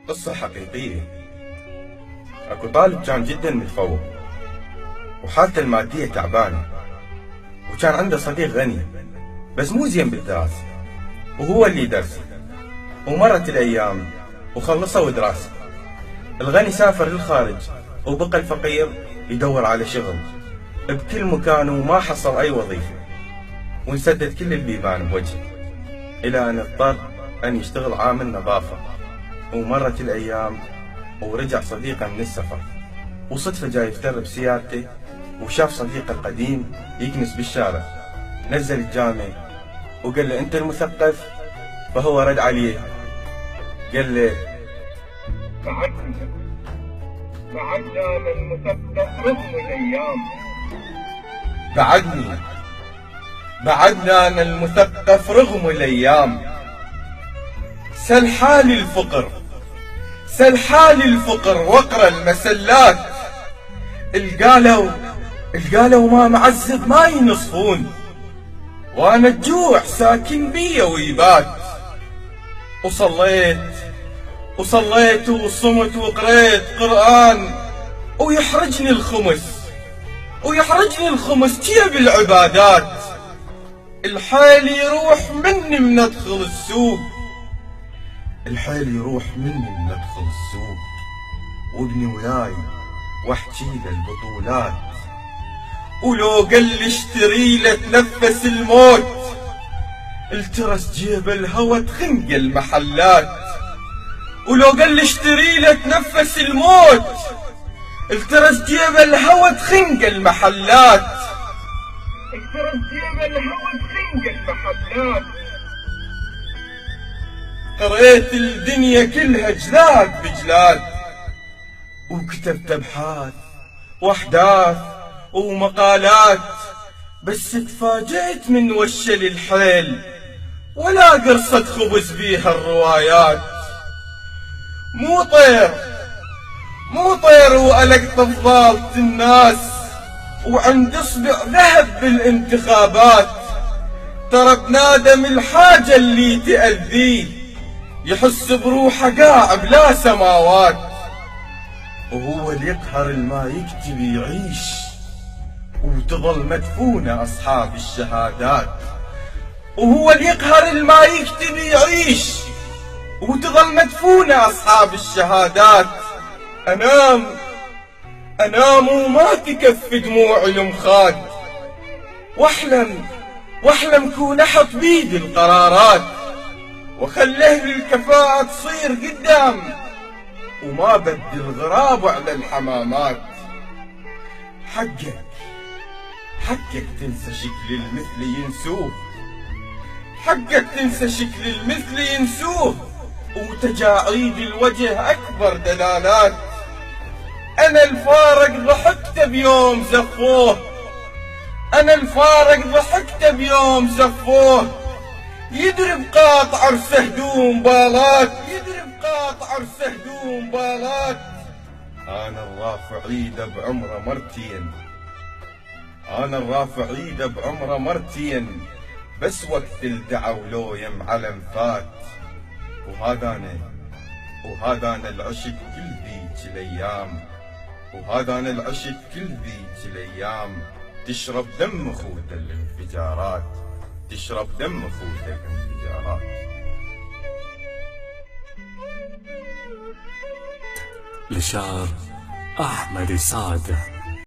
قصة حقيقية. اكو طالب كان جدا متفوق وحالته المادية تعبانة، وكان عنده صديق غني بس مو زين بالدراسة وهو اللي درسه. ومرت الايام وخلصوا دراسة. الغني سافر للخارج وبقى الفقير يدور على شغل بكل مكان وما حصل اي وظيفة، وانسدت كل البيبان بوجهه الى ان اضطر ان يشتغل عامل نظافة. ومرت الايام ورجع صديقه من السفر، وصدفة جاي يفتر بسيارته وشاف صديقه القديم يكنس بالشارع. نزل الجامع وقال له انت المثقف؟ فهو رد عليه قال له بعدنا من المثقف رغم الايام. بعدنا أنا المثقف رغم الأيام. سل حال الفقر واقرا المسلات. القالوا ما معذب ما ينصفون، وانا الجوع ساكن بيا ويبات. وصليت وصمت وقريت قرآن، ويحرجني الخمس كيف العبادات. الحيل يروح مني من ادخل السوق، وابني وياي واحكي له البطولات. ولو قال لي اشتري له تنفس الموت، الترس جيب الهوى تخنق المحلات. ولو قال لي اشتري له تنفس الموت، الترس جيب الهوى تخنق المحلات. قريت الدنيا كلها جلاد بجلاد، وكتبت ابحاث واحداث ومقالات، بس تفاجأت من وشل الحيل ولا قرصة خبز بيها الروايات. مو طير وألقط ضالة الناس، وعند اصبع ذهب بالانتخابات. ترى بنادم الحاجة اللي تأذيه يحس بروحه قاع بلا سماوات. وهو اللي يقهر الما يكتب يعيش، وتظل مدفونة أصحاب الشهادات. وهو اللي يقهر الما يكتب يعيش، وتظل مدفونة أصحاب الشهادات. أنام وما تكفي دموع المخاد، واحلم كون احط بيدي القرارات، وخليه للكفاءة تصير قدام، وما بدي الغراب على الحمامات. حقك تنسى شكل المثل ينسوه، وتجاعيد الوجه أكبر دلالات. أنا الفارق ضحكت بيوم زفوه، يدري بقاطع عرسه هدوم بالات. أنا الرافع عيده بعمره مرتين، بس وقت الدعوا لو يم علم فات. وهذا أنا العشق كل ذيك الأيام، تشرب دم أخوة الانفجارات. لشعر أحمد سعد.